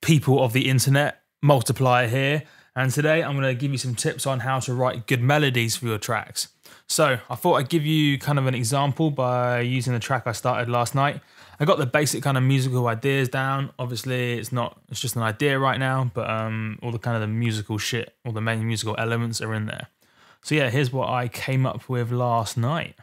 people of the internet, Multiplier here, and today I'm going to give you some tips on how to write good melodies for your tracks. So I thought I'd give you kind of an example by using the track I started last night. I got the basic kind of musical ideas down. Obviously it's just an idea right now, but all the kind of the musical shit, all the main musical elements are in there. So yeah, here's what I came up with last night.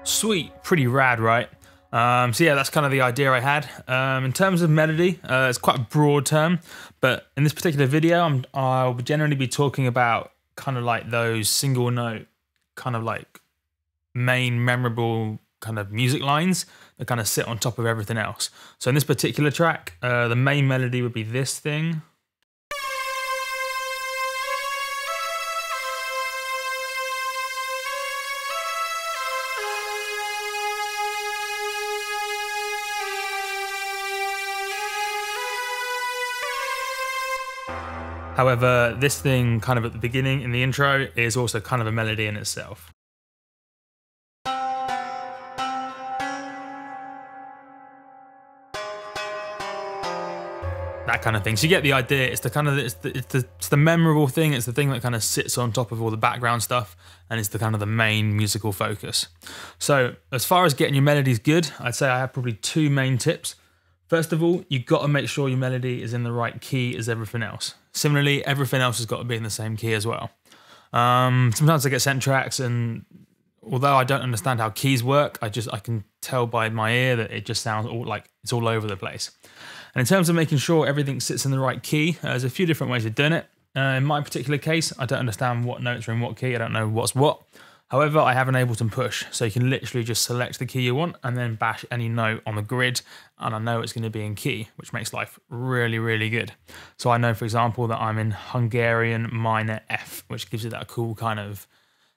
Sweet, pretty rad, right? So yeah, that's kind of the idea I had. In terms of melody, it's quite a broad term, but in this particular video, I'll generally be talking about kind of like those single note, kind of like main memorable kind of music lines that kind of sit on top of everything else. So in this particular track, the main melody would be this thing. However, this thing kind of at the beginning in the intro is also kind of a melody in itself. That kind of thing. So you get the idea. It's the kind of it's the memorable thing. It's the thing that kind of sits on top of all the background stuff, and it's the kind of the main musical focus. So as far as getting your melodies good, I'd say I have probably two main tips. First of all, you've got to make sure your melody is in the right key as everything else. Similarly, everything else has got to be in the same key as well. Sometimes I get sent tracks, and although I don't understand how keys work, I can tell by my ear that it just sounds like it's all over the place. And in terms of making sure everything sits in the right key, there's a few different ways of doing it. In my particular case, I don't understand what notes are in what key. I don't know what's what. However, I have an Ableton push, so you can literally just select the key you want and then bash any note on the grid, and I know it's going to be in key, which makes life really, really good. So I know, for example, that I'm in Hungarian minor F, which gives you that cool kind of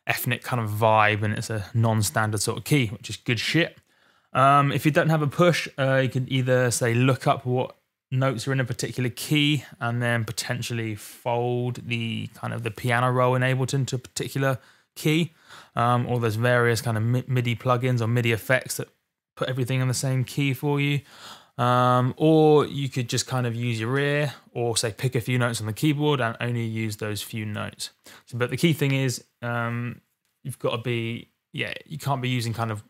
ethnic kind of vibe, and it's a non-standard sort of key, which is good shit. If you don't have a push, you can either say look up what notes are in a particular key and then potentially fold the kind of the piano roll in Ableton to a particular key, or there's various kind of MIDI plugins or MIDI effects that put everything in the same key for you, or you could just kind of use your ear, or say pick a few notes on the keyboard and only use those few notes. So, but the key thing is you've got to be, you can't be using kind of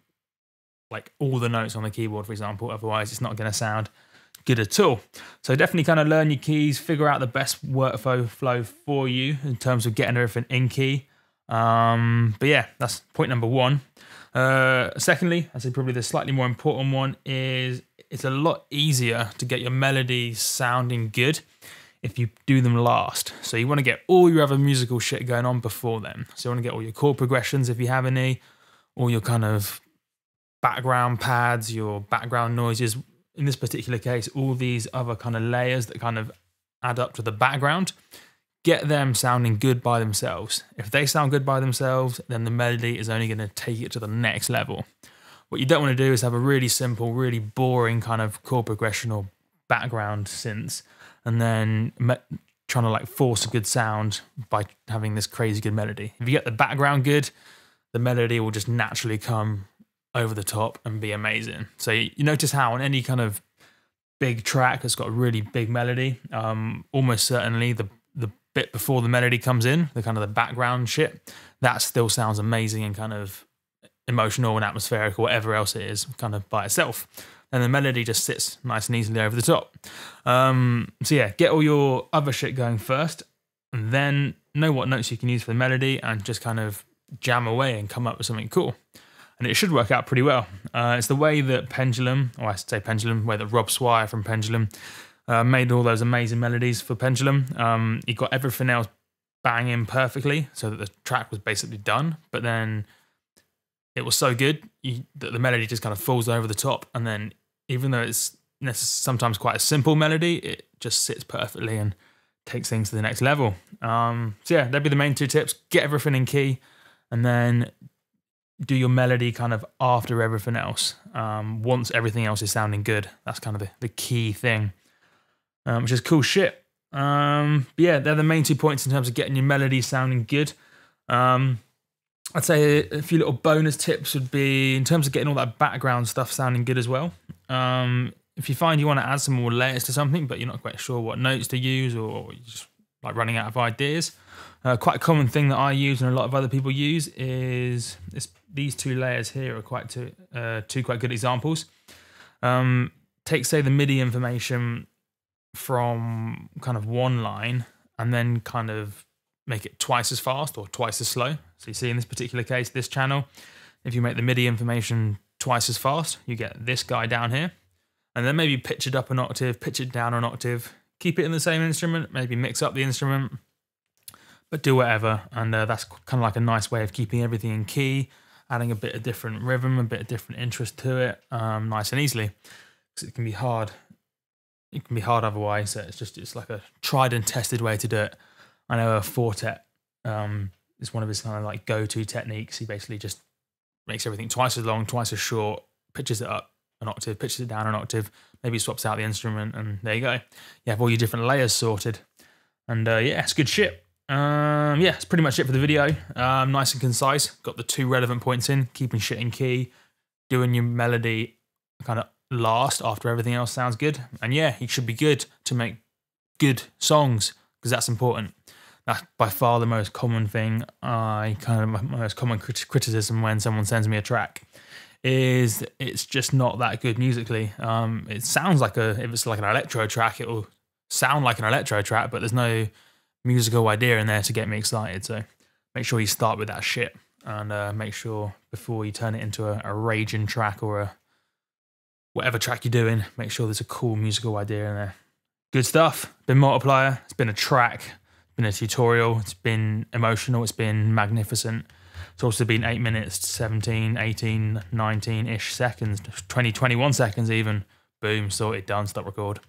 like all the notes on the keyboard, for example, otherwise it's not going to sound good at all. So definitely kind of learn your keys, figure out the best workflow for you in terms of getting everything in key. But yeah, that's point number one. Secondly, I'd say probably the slightly more important one is it's a lot easier to get your melodies sounding good if you do them last. So you want to get all your other musical shit going on before then. So you want to get all your chord progressions if you have any, all your kind of background pads, your background noises. In this particular case, all these other kind of layers that kind of add up to the background. Get them sounding good by themselves. If they sound good by themselves, then the melody is only going to take it to the next level. What you don't want to do is have a really simple, really boring kind of chord progression or background synths, and then trying to like force a good sound by having this crazy good melody. If you get the background good, the melody will just naturally come over the top and be amazing. So you notice how on any kind of big track that's got a really big melody, almost certainly the bit before the melody comes in, the kind of the background shit, that still sounds amazing and kind of emotional and atmospheric or whatever else it is kind of by itself. And the melody just sits nice and easily over the top. So yeah, get all your other shit going first, and then know what notes you can use for the melody and just kind of jam away and come up with something cool. And it should work out pretty well. It's the way that Pendulum, or I should say Pendulum, way that Rob Swire from Pendulum made all those amazing melodies for Pendulum. He got everything else banging perfectly so that the track was basically done, but then it was so good that the melody just kind of falls over the top, and then even though it's sometimes quite a simple melody, it just sits perfectly and takes things to the next level. So yeah, that'd be the main 2 tips. Get everything in key, and then do your melody kind of after everything else. Once everything else is sounding good, that's kind of the key thing, which is cool shit. But yeah, they're the main 2 points in terms of getting your melody sounding good. I'd say a few little bonus tips would be in terms of getting all that background stuff sounding good as well. If you find you want to add some more layers to something, but you're not quite sure what notes to use, or you're just like running out of ideas, quite a common thing that I use and a lot of other people use is these 2 layers here are quite two quite good examples. Take, say, the MIDI information from kind of one line and then kind of make it twice as fast or twice as slow. So you see in this particular case, this channel, if you make the MIDI information twice as fast, you get this guy down here. And then maybe pitch it up an octave, pitch it down an octave, keep it in the same instrument, maybe mix up the instrument, but do whatever. And that's kind of like a nice way of keeping everything in key, adding a bit of different rhythm, a bit of different interest to it, nice and easily. Because it can be hard. It can be hard otherwise. So it's like a tried and tested way to do it. I know a Fortet is one of his kind of like go-to techniques. He basically just makes everything twice as long, twice as short, pitches it up an octave, pitches it down an octave, maybe swaps out the instrument, and there you go. You have all your different layers sorted. And yeah, it's good shit. Yeah, it's pretty much it for the video. Nice and concise. Got the 2 relevant points in, keeping shit in key, doing your melody kind of last after everything else sounds good. And yeah, you should be good to make good songs, because that's important. That's by far the most common thing. My most common criticism when someone sends me a track is it's just not that good musically. It sounds like if it's like an electro track, it will sound like an electro track, but there's no musical idea in there to get me excited. So make sure you start with that shit, and make sure before you turn it into a raging track or a whatever track you're doing, make sure there's a cool musical idea in there. Good stuff. Been Multiplier. It's been a track. Been a tutorial. It's been emotional. It's been magnificent. It's also been 8 minutes, 17, 18, 19-ish seconds, 20, 21 seconds even. Boom, sorted, done, stop record.